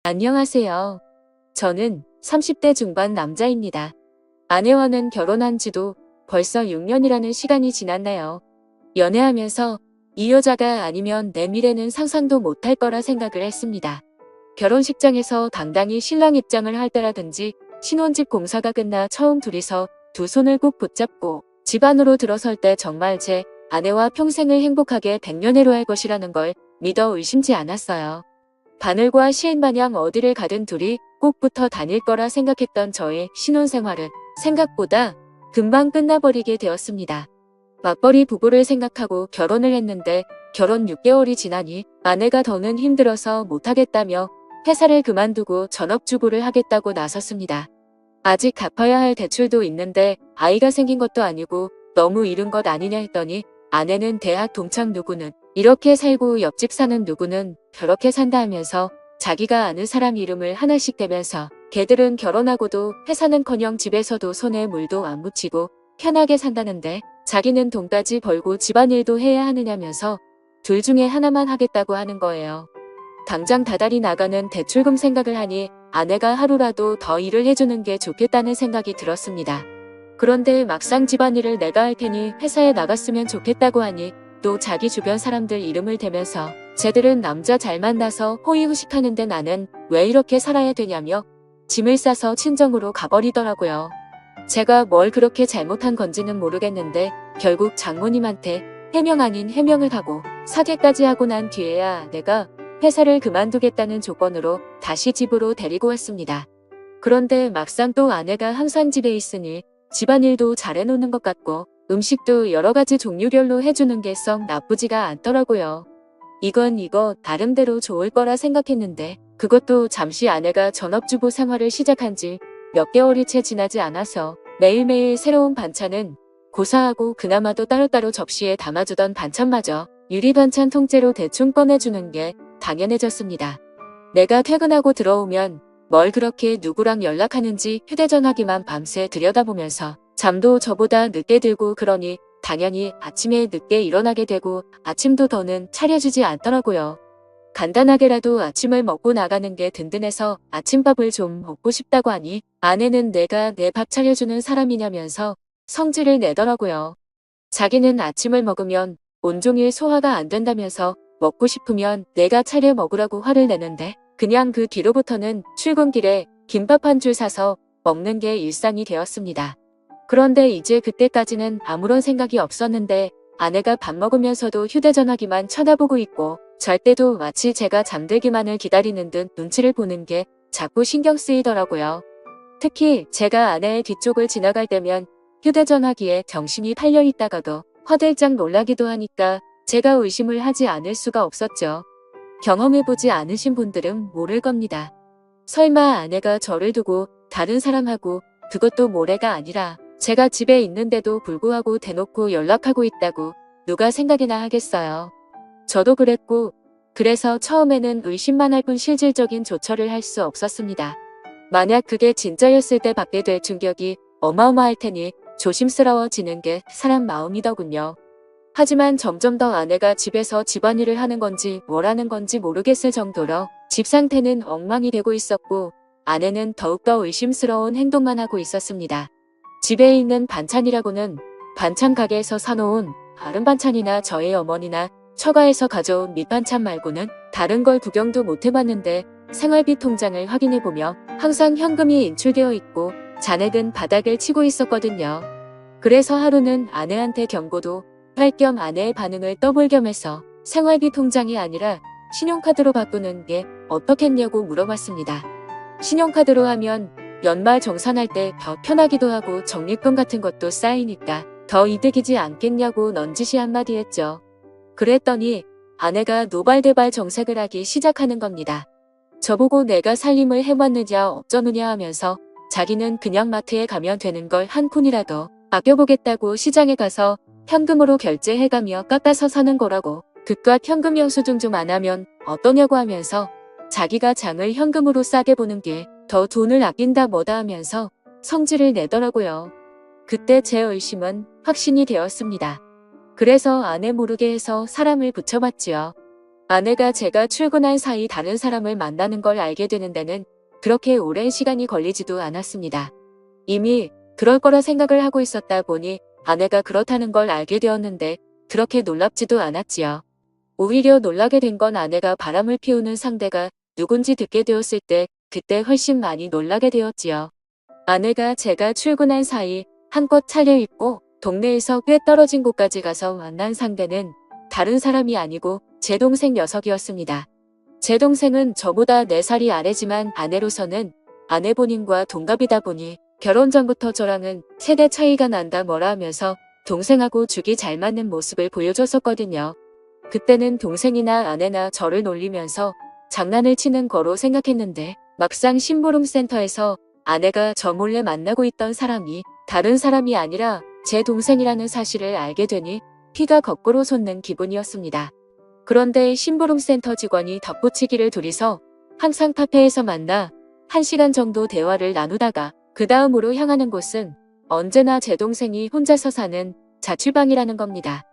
안녕하세요. 저는 30대 중반 남자입니다. 아내와는 결혼한 지도 벌써 6년이라는 시간이 지났네요. 연애하면서 이 여자가 아니면 내 미래는 상상도 못할 거라 생각을 했습니다. 결혼식장에서 당당히 신랑 입장을 할 때라든지 신혼집 공사가 끝나 처음 둘이서 두 손을 꼭 붙잡고 집 안으로 들어설 때 정말 제 아내와 평생을 행복하게 백년해로 할 것이라는 걸 믿어 의심치 않았어요. 바늘과 시인 마냥 어디를 가든 둘이 꼭 붙어 다닐 거라 생각했던 저의 신혼생활은 생각보다 금방 끝나버리게 되었습니다. 맞벌이 부부를 생각하고 결혼을 했는데 결혼 6개월이 지나니 아내가 더는 힘들어서 못하겠다며 회사를 그만두고 전업주부를 하겠다고 나섰습니다. 아직 갚아야 할 대출도 있는데 아이가 생긴 것도 아니고 너무 이른 것 아니냐 했더니 아내는 대학 동창 누구는 이렇게 살고 옆집 사는 누구는 저렇게 산다 하면서 자기가 아는 사람 이름을 하나씩 대면서 걔들은 결혼하고도 회사는커녕 집에서도 손에 물도 안 묻히고 편하게 산다는데 자기는 돈까지 벌고 집안일도 해야 하느냐면서 둘 중에 하나만 하겠다고 하는 거예요. 당장 다달이 나가는 대출금 생각을 하니 아내가 하루라도 더 일을 해주는 게 좋겠다는 생각이 들었습니다. 그런데 막상 집안일을 내가 할 테니 회사에 나갔으면 좋겠다고 하니 또 자기 주변 사람들 이름을 대면서 쟤들은 남자 잘 만나서 호의호식하는데 나는 왜 이렇게 살아야 되냐며 짐을 싸서 친정으로 가버리더라고요. 제가 뭘 그렇게 잘못한 건지는 모르겠는데 결국 장모님한테 해명 아닌 해명을 하고 사죄까지 하고 난 뒤에야 내가 회사를 그만두겠다는 조건으로 다시 집으로 데리고 왔습니다. 그런데 막상 또 아내가 항상 집에 있으니 집안일도 잘해놓는 것 같고 음식도 여러 가지 종류별로 해주는 게 썩 나쁘지가 않더라고요. 이거 나름대로 좋을 거라 생각했는데 그것도 잠시 아내가 전업주부 생활을 시작한 지 몇 개월이 채 지나지 않아서 매일매일 새로운 반찬은 고사하고 그나마도 따로따로 접시에 담아주던 반찬마저 유리반찬 통째로 대충 꺼내주는 게 당연해졌습니다. 내가 퇴근하고 들어오면 뭘 그렇게 누구랑 연락하는지 휴대전화기만 밤새 들여다보면서 잠도 저보다 늦게 들고 그러니 당연히 아침에 늦게 일어나게 되고 아침도 더는 차려주지 않더라고요. 간단하게라도 아침을 먹고 나가는 게 든든해서 아침밥을 좀 먹고 싶다고 하니 아내는 내가 내 밥 차려주는 사람이냐면서 성질을 내더라고요. 자기는 아침을 먹으면 온종일 소화가 안 된다면서 먹고 싶으면 내가 차려 먹으라고 화를 내는데 그냥 그 뒤로부터는 출근길에 김밥 한 줄 사서 먹는 게 일상이 되었습니다. 그런데 이제 그때까지는 아무런 생각이 없었는데 아내가 밥 먹으면서도 휴대전화기만 쳐다보고 있고 잘 때도 마치 제가 잠들기만을 기다리는 듯 눈치를 보는 게 자꾸 신경 쓰이더라고요. 특히 제가 아내의 뒤쪽을 지나갈 때면 휴대전화기에 정신이 팔려 있다가도 화들짝 놀라기도 하니까 제가 의심을 하지 않을 수가 없었죠. 경험해보지 않으신 분들은 모를 겁니다. 설마 아내가 저를 두고 다른 사람하고 그것도 모레가 아니라 제가 집에 있는데도 불구하고 대놓고 연락하고 있다고 누가 생각이나 하겠어요. 저도 그랬고 그래서 처음에는 의심만 할 뿐 실질적인 조처를 할 수 없었습니다. 만약 그게 진짜였을 때 받게 될 충격이 어마어마할 테니 조심스러워지는 게 사람 마음이더군요. 하지만 점점 더 아내가 집에서 집안일을 하는 건지 뭘 하는 건지 모르겠을 정도로 집 상태는 엉망이 되고 있었고 아내는 더욱더 의심스러운 행동만 하고 있었습니다. 집에 있는 반찬이라고는 반찬 가게에서 사놓은 다른 반찬이나 저희 어머니나 처가에서 가져온 밑반찬 말고는 다른 걸 구경도 못 해봤는데 생활비 통장을 확인해보며 항상 현금이 인출되어 있고 잔액은 바닥을 치고 있었거든요. 그래서 하루는 아내한테 경고도 할 겸 아내의 반응을 떠볼 겸해서 생활비 통장이 아니라 신용카드로 바꾸는 게 어떻겠냐고 물어봤습니다. 신용카드로 하면 연말 정산할 때 더 편하기도 하고 적립금 같은 것도 쌓이니까 더 이득이지 않겠냐고 넌지시 한마디 했죠. 그랬더니 아내가 노발대발 정색을 하기 시작하는 겁니다. 저보고 내가 살림을 해봤느냐 어쩌느냐 하면서 자기는 그냥 마트에 가면 되는 걸 한 푼이라도 아껴보겠다고 시장에 가서 현금으로 결제해가며 깎아서 사는 거라고 그깟 현금 영수증 좀 안 하면 어떠냐고 하면서 자기가 장을 현금으로 싸게 보는 게 더 돈을 아낀다 뭐다 하면서 성질을 내더라고요. 그때 제 의심은 확신이 되었습니다. 그래서 아내 모르게 해서 사람을 붙여봤지요. 아내가 제가 출근한 사이 다른 사람을 만나는 걸 알게 되는 데는 그렇게 오랜 시간이 걸리지도 않았습니다. 이미 그럴 거라 생각을 하고 있었다 보니 아내가 그렇다는 걸 알게 되었는데 그렇게 놀랍지도 않았지요. 오히려 놀라게 된 건 아내가 바람을 피우는 상대가 누군지 듣게 되었을 때 그때 훨씬 많이 놀라게 되었지요. 아내가 제가 출근한 사이 한껏 차려입고 동네에서 꽤 떨어진 곳까지 가서 만난 상대는 다른 사람이 아니고 제 동생 녀석이었습니다. 제 동생은 저보다 4살이 아래지만 아내로서는 아내본인과 동갑이다 보니 결혼 전부터 저랑은 세대 차이가 난다 뭐라 하면서 동생하고 죽이 잘 맞는 모습을 보여줬었거든요. 그때는 동생이나 아내나 저를 놀리면서 장난을 치는 거로 생각했는데 막상 심부름센터에서 아내가 저 몰래 만나고 있던 사람이 다른 사람이 아니라 제 동생이라는 사실을 알게 되니 피가 거꾸로 솟는 기분이었습니다. 그런데 심부름센터 직원이 덧붙이기를 둘이서 항상 카페에서 만나 1시간 정도 대화를 나누다가 그 다음으로 향하는 곳은 언제나 제 동생이 혼자서 사는 자취방이라는 겁니다.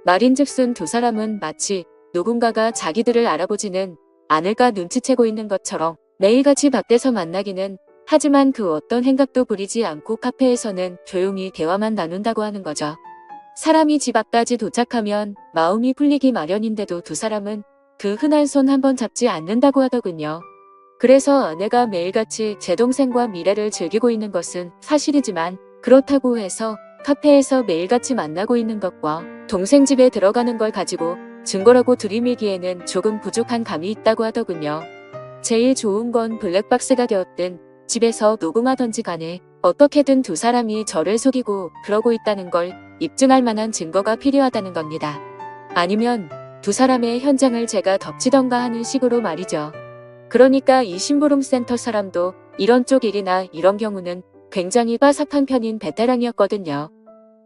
말인즉슨 두 사람은 마치 누군가가 자기들을 알아보지는 않을까 눈치채고 있는 것처럼 매일같이 밖에서 만나기는 하지만 그 어떤 행각도 부리지 않고 카페에서는 조용히 대화만 나눈다고 하는 거죠. 사람이 집 앞까지 도착하면 마음이 풀리기 마련인데도 두 사람은 그 흔한 손 한번 잡지 않는다고 하더군요. 그래서 아내가 매일같이 제 동생과 미래를 즐기고 있는 것은 사실이지만 그렇다고 해서 카페에서 매일같이 만나고 있는 것과 동생 집에 들어가는 걸 가지고 증거라고 들이밀기에는 조금 부족한 감이 있다고 하더군요. 제일 좋은 건 블랙박스가 되었든 집에서 녹음하던지 간에 어떻게든 두 사람이 저를 속이고 그러고 있다는 걸 입증할 만한 증거가 필요하다는 겁니다. 아니면 두 사람의 현장을 제가 덮치던가 하는 식으로 말이죠. 그러니까 이 심부름센터 사람도 이런 쪽 일이나 이런 경우는 굉장히 빠삭한 편인 베테랑이었거든요.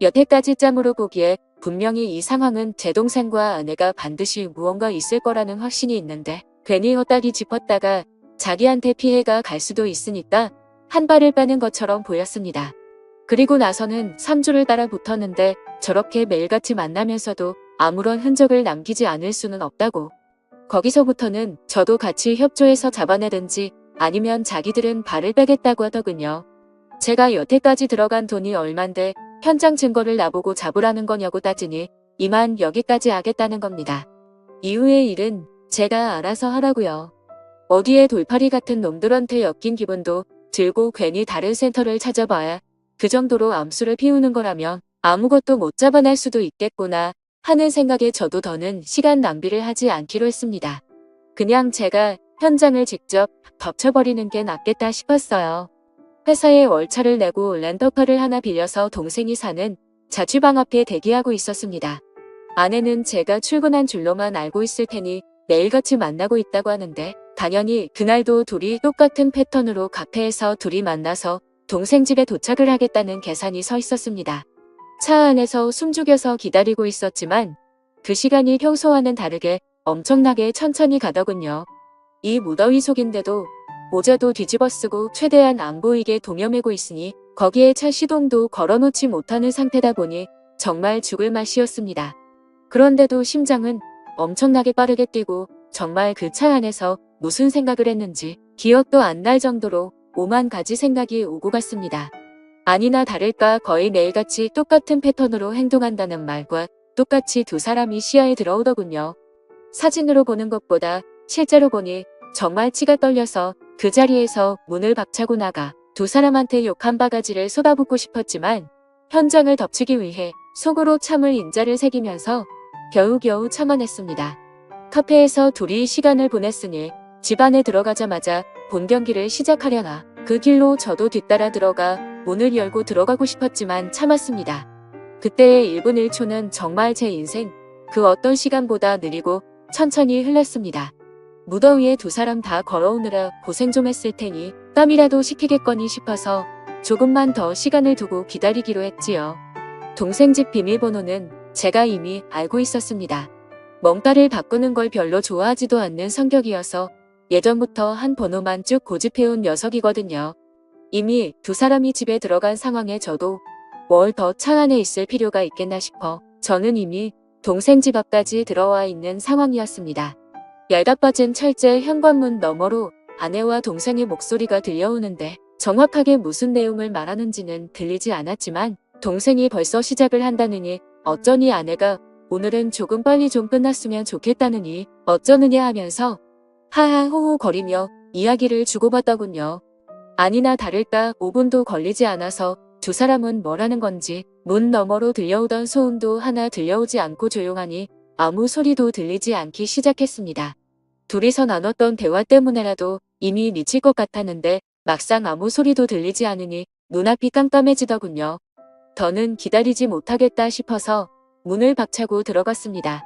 여태까지 짬으로 보기에 분명히 이 상황은 제 동생과 아내가 반드시 무언가 있을 거라는 확신이 있는데 괜히 헛다리 짚었다가 자기한테 피해가 갈 수도 있으니까 한 발을 빼는 것처럼 보였습니다. 그리고 나서는 3주를 따라 붙었는데 저렇게 매일같이 만나면서도 아무런 흔적을 남기지 않을 수는 없다고. 거기서부터는 저도 같이 협조해서 잡아내든지 아니면 자기들은 발을 빼겠다고 하더군요. 제가 여태까지 들어간 돈이 얼만데 현장 증거를 나보고 잡으라는 거냐고 따지니 이만 여기까지 하겠다는 겁니다. 이후의 일은 제가 알아서 하라고요. 어디에 돌팔이 같은 놈들한테 엮인 기분도 들고 괜히 다른 센터를 찾아봐야 그 정도로 암수를 피우는 거라면 아무것도 못 잡아낼 수도 있겠구나 하는 생각에 저도 더는 시간 낭비를 하지 않기로 했습니다. 그냥 제가 현장을 직접 덮쳐버리는 게 낫겠다 싶었어요. 회사에 월차를 내고 렌터카를 하나 빌려서 동생이 사는 자취방 앞에 대기하고 있었습니다. 아내는 제가 출근한 줄로만 알고 있을 테니 매일같이 만나고 있다고 하는데 당연히 그날도 둘이 똑같은 패턴으로 카페에서 둘이 만나서 동생 집에 도착을 하겠다는 계산이 서 있었습니다. 차 안에서 숨죽여서 기다리고 있었지만 그 시간이 평소와는 다르게 엄청나게 천천히 가더군요. 이 무더위 속인데도 모자도 뒤집어 쓰고 최대한 안 보이게 동여매고 있으니 거기에 차 시동도 걸어놓지 못하는 상태다 보니 정말 죽을 맛이었습니다. 그런데도 심장은 엄청나게 빠르게 뛰고 정말 그 차 안에서 무슨 생각을 했는지 기억도 안 날 정도로 오만 가지 생각이 오고 갔습니다. 아니나 다를까 거의 매일같이 똑같은 패턴으로 행동한다는 말과 똑같이 두 사람이 시야에 들어오더군요. 사진으로 보는 것보다 실제로 보니 정말 치가 떨려서 그 자리에서 문을 박차고 나가 두 사람한테 욕 한 바가지를 쏟아붓고 싶었지만 현장을 덮치기 위해 속으로 참을 인자를 새기면서 겨우겨우 참아냈습니다. 카페에서 둘이 시간을 보냈으니 집 안에 들어가자마자 본 경기를 시작하려나 그 길로 저도 뒤따라 들어가 문을 열고 들어가고 싶었지만 참았습니다. 그때의 1분 1초는 정말 제 인생 그 어떤 시간보다 느리고 천천히 흘렀습니다. 무더위에 두 사람 다 걸어오느라 고생 좀 했을 테니 땀이라도 식히겠거니 싶어서 조금만 더 시간을 두고 기다리기로 했지요. 동생 집 비밀번호는 제가 이미 알고 있었습니다. 멍따를 바꾸는 걸 별로 좋아하지도 않는 성격이어서 예전부터 한 번호만 쭉 고집해온 녀석이거든요. 이미 두 사람이 집에 들어간 상황에 저도 뭘 더 차 안에 있을 필요가 있겠나 싶어 저는 이미 동생 집 앞까지 들어와 있는 상황이었습니다. 얇아빠진 철제 현관문 너머로 아내와 동생의 목소리가 들려오는데 정확하게 무슨 내용을 말하는지는 들리지 않았지만 동생이 벌써 시작을 한다느니 어쩌니 아내가 오늘은 조금 빨리 좀 끝났으면 좋겠다느니 어쩌느냐 하면서 하하호호 거리며 이야기를 주고받더군요. 아니나 다를까 5분도 걸리지 않아서 두 사람은 뭐라는 건지 문 너머로 들려오던 소음도 하나 들려오지 않고 조용하니 아무 소리도 들리지 않기 시작했습니다. 둘이서 나눴던 대화 때문에라도 이미 미칠 것 같았는데 막상 아무 소리도 들리지 않으니 눈앞이 깜깜해지더군요. 더는 기다리지 못하겠다 싶어서 문을 박차고 들어갔습니다.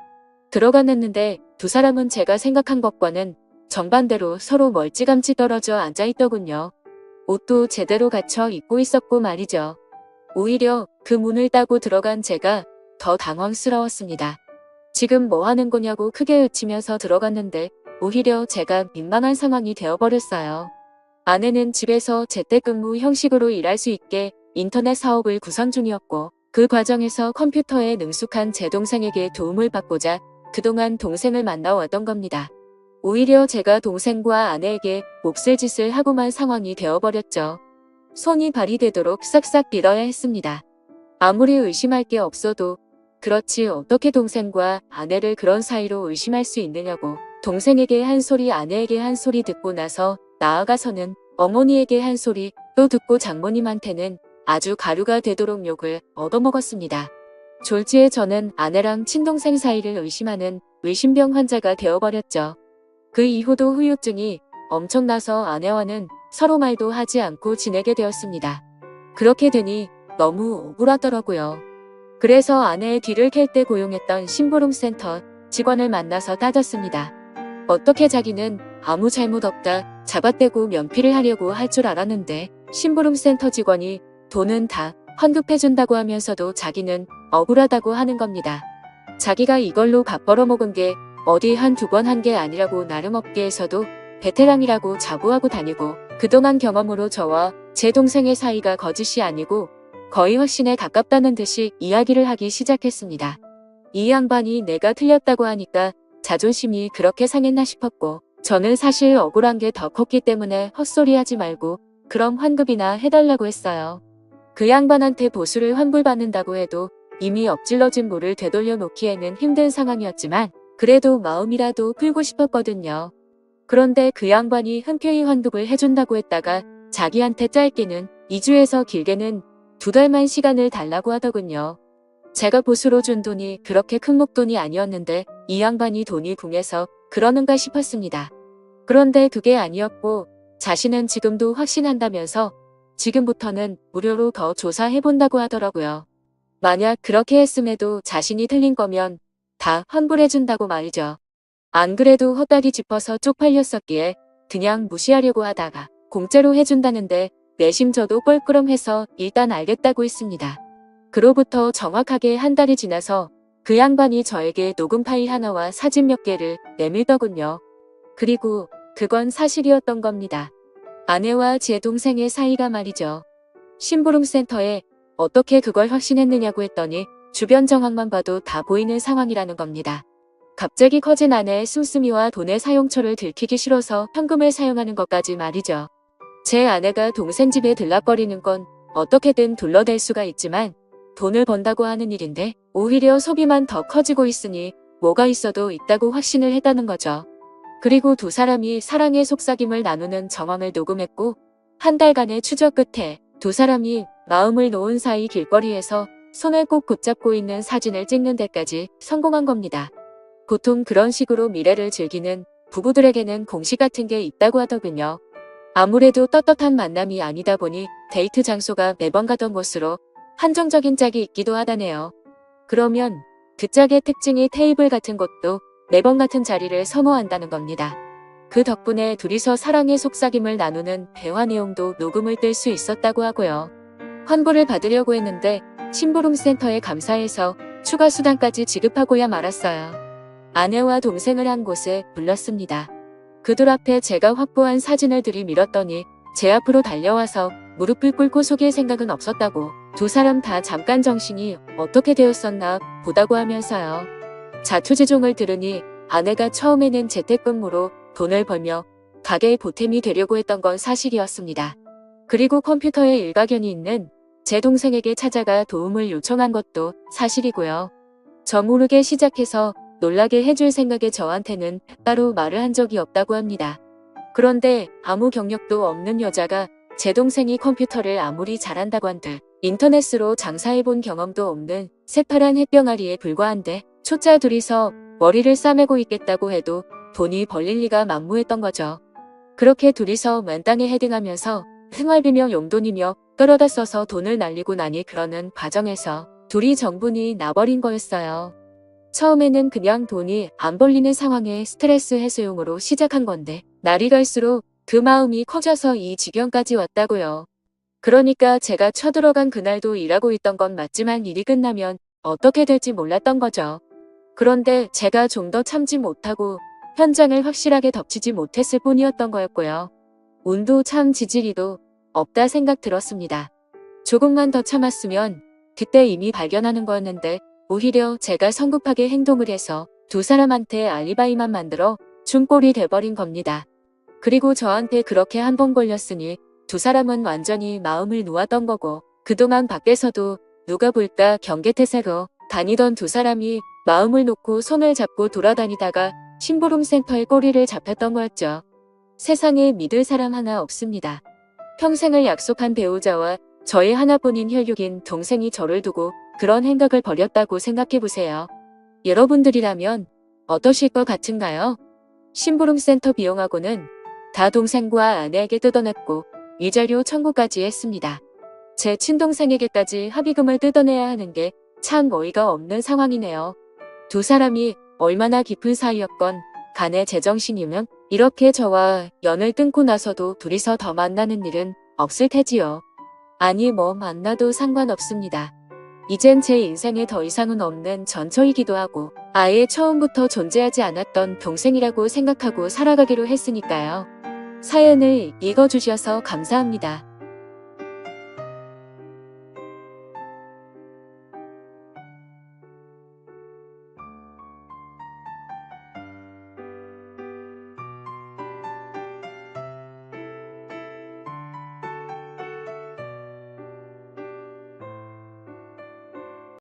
들어갔는데 두 사람은 제가 생각한 것과는 정반대로 서로 멀찌감치 떨어져 앉아있더군요. 옷도 제대로 갖춰 입고 있었고 말이죠. 오히려 그 문을 따고 들어간 제가 더 당황스러웠습니다. 지금 뭐 하는 거냐고 크게 외치면서 들어갔는데 오히려 제가 민망한 상황이 되어버렸어요. 아내는 집에서 재택근무 형식으로 일할 수 있게 인터넷 사업을 구상 중이었고 그 과정에서 컴퓨터에 능숙한 제 동생에게 도움을 받고자 그동안 동생을 만나왔던 겁니다. 오히려 제가 동생과 아내에게 몹쓸 짓을 하고만 상황이 되어버렸죠. 손이 발이 되도록 싹싹 빌어야 했습니다. 아무리 의심할 게 없어도 그렇지 어떻게 동생과 아내를 그런 사이로 의심할 수 있느냐고 동생에게 한 소리 아내에게 한 소리 듣고 나서 나아가서는 어머니에게 한 소리 또 듣고 장모님한테는 아주 가루가 되도록 욕을 얻어먹었습니다. 졸지에 저는 아내랑 친동생 사이를 의심하는 의심병 환자가 되어버렸죠. 그 이후도 후유증이 엄청나서 아내와는 서로 말도 하지 않고 지내게 되었습니다. 그렇게 되니 너무 억울하더라고요. 그래서 아내의 뒤를 캘 때 고용했던 심부름센터 직원을 만나서 따졌습니다. 어떻게 자기는 아무 잘못 없다 잡아떼고 면피를 하려고 할 줄 알았는데 심부름센터 직원이 돈은 다 환급해준다고 하면서도 자기는 억울하다고 하는 겁니다. 자기가 이걸로 밥 벌어먹은 게 어디 한두 번 한 게 아니라고 나름 업계에서도 베테랑이라고 자부하고 다니고 그동안 경험으로 저와 제 동생의 사이가 거짓이 아니고 거의 확신에 가깝다는 듯이 이야기를 하기 시작했습니다. 이 양반이 내가 틀렸다고 하니까 자존심이 그렇게 상했나 싶었고 저는 사실 억울한 게 더 컸기 때문에 헛소리하지 말고 그럼 환급이나 해달라고 했어요. 그 양반한테 보수를 환불받는다고 해도 이미 엎질러진 물을 되돌려 놓기에는 힘든 상황이었지만 그래도 마음이라도 풀고 싶었거든요. 그런데 그 양반이 흔쾌히 환급을 해준다고 했다가 자기한테 짧게는 2주에서 길게는 2달만 시간을 달라고 하더군요. 제가 보수로 준 돈이 그렇게 큰 목돈이 아니었는데 이 양반이 돈이 궁해서 그러는가 싶었습니다. 그런데 그게 아니었고 자신은 지금도 확신한다면서 지금부터는 무료로 더 조사해본다고 하더라고요. 만약 그렇게 했음에도 자신이 틀린 거면 다 환불해준다고 말이죠. 안 그래도 헛다리 짚어서 쪽팔렸었기에 그냥 무시하려고 하다가 공짜로 해준다는데 내심 저도 뻘끄럼해서 일단 알겠다고 했습니다. 그로부터 정확하게 한 달이 지나서 그 양반이 저에게 녹음 파일 하나와 사진 몇 개를 내밀더군요. 그리고 그건 사실이었던 겁니다. 아내와 제 동생의 사이가 말이죠. 심부름센터에 어떻게 그걸 확신했느냐고 했더니 주변 정황만 봐도 다 보이는 상황이라는 겁니다. 갑자기 커진 아내의 씀씀이와 돈의 사용처를 들키기 싫어서 현금을 사용하는 것까지 말이죠. 제 아내가 동생 집에 들락거리는 건 어떻게든 둘러댈 수가 있지만 돈을 번다고 하는 일인데 오히려 소비만 더 커지고 있으니 뭐가 있어도 있다고 확신을 했다는 거죠. 그리고 두 사람이 사랑의 속삭임을 나누는 정황을 녹음했고 한 달간의 추적 끝에 두 사람이 마음을 놓은 사이 길거리에서 손을 꼭 붙잡고 있는 사진을 찍는 데까지 성공한 겁니다. 보통 그런 식으로 미래를 즐기는 부부들에게는 공식 같은 게 있다고 하더군요. 아무래도 떳떳한 만남이 아니다 보니 데이트 장소가 매번 가던 곳으로 한정적인 짝이 있기도 하다네요. 그러면 그 짝의 특징이 테이블 같은 곳도 매번 같은 자리를 선호한다는 겁니다. 그 덕분에 둘이서 사랑의 속삭임을 나누는 대화 내용도 녹음을 뗄 수 있었다고 하고요. 환불을 받으려고 했는데 심부름센터에 감사해서 추가 수당까지 지급하고야 말았어요. 아내와 동생을 한 곳에 불렀습니다. 그들 앞에 제가 확보한 사진을 들이밀었더니 제 앞으로 달려와서 무릎을 꿇고 속일 생각은 없었다고 두 사람 다 잠깐 정신이 어떻게 되었었나 보다고 하면서요. 자초지종을 들으니 아내가 처음에는 재택근무로 돈을 벌며 가게의 보탬이 되려고 했던 건 사실이었습니다. 그리고 컴퓨터에 일가견이 있는 제 동생에게 찾아가 도움을 요청한 것도 사실이고요. 저 모르게 시작해서 놀라게 해줄 생각에 저한테는 따로 말을 한 적이 없다고 합니다. 그런데 아무 경력도 없는 여자가 제 동생이 컴퓨터를 아무리 잘한다고 한들 인터넷으로 장사해본 경험도 없는 새파란 햇병아리에 불과한데 초짜 둘이서 머리를 싸매고 있겠다고 해도 돈이 벌릴 리가 만무했던 거죠. 그렇게 둘이서 맨땅에 헤딩하면서 생활비며 용돈이며 끌어다 써서 돈을 날리고 나니 그러는 과정에서 둘이 정분이 나버린 거였어요. 처음에는 그냥 돈이 안 벌리는 상황에 스트레스 해소용으로 시작한 건데 날이 갈수록 그 마음이 커져서 이 지경까지 왔다고요. 그러니까 제가 쳐들어간 그날도 일하고 있던 건 맞지만 일이 끝나면 어떻게 될지 몰랐던 거죠. 그런데 제가 좀 더 참지 못하고 현장을 확실하게 덮치지 못했을 뿐이었던 거였고요. 운도 참 지지리도 없다 생각 들었습니다. 조금만 더 참았으면 그때 이미 발견하는 거였는데 오히려 제가 성급하게 행동을 해서 두 사람한테 알리바이만 만들어 준 꼴이 돼버린 겁니다. 그리고 저한테 그렇게 한 번 걸렸으니 두 사람은 완전히 마음을 놓았던 거고 그동안 밖에서도 누가 볼까 경계태세로 다니던 두 사람이 마음을 놓고 손을 잡고 돌아다니다가 심부름 센터에 꼬리를 잡혔던 거였죠. 세상에 믿을 사람 하나 없습니다. 평생을 약속한 배우자와 저의 하나뿐인 혈육인 동생이 저를 두고 그런 행각을 벌였다고 생각해보세요. 여러분들이라면 어떠실 것 같은가요? 심부름센터 비용하고는 다 동생과 아내에게 뜯어냈고 위자료 청구까지 했습니다. 제 친동생에게까지 합의금을 뜯어내야 하는 게 참 어이가 없는 상황이네요. 두 사람이 얼마나 깊은 사이였건 간에 제정신이면 이렇게 저와 연을 끊고 나서도 둘이서 더 만나는 일은 없을 테지요. 아니 뭐 만나도 상관없습니다. 이젠 제 인생에 더 이상은 없는 전처이기도 하고 아예 처음부터 존재하지 않았던 동생이라고 생각하고 살아가기로 했으니까요. 사연을 읽어주셔서 감사합니다.